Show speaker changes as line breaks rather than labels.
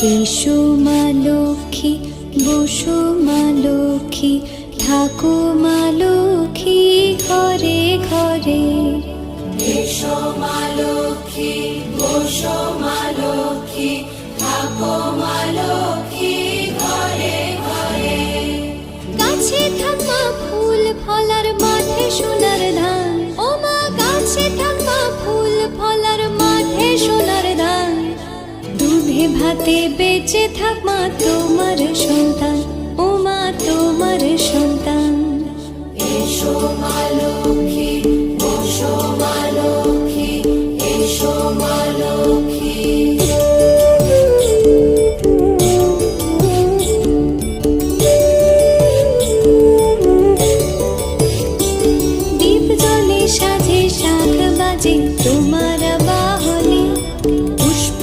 এসো মা লক্ষ্মী, বসো মা লক্ষ্মী, থাকো মা লক্ষ্মী ঘরে ঘরে।
এসো মা লক্ষ্মী, বসো মা লক্ষ্মী, থাকো মা লক্ষ্মী ঘরে ঘরে।
গাছে থাক মা ফুল ফলার, মাঠে সোনার ধান। ও মা গাছে থাক মা ফুল ফলার, মাঠে সোনার ধান। দুধে ভাতে বেঁচে থাক মা তোমার সন্তান, ও মা তোমার সন্তান।
এসো মা লক্ষ্মী, বসো মা লক্ষ্মী।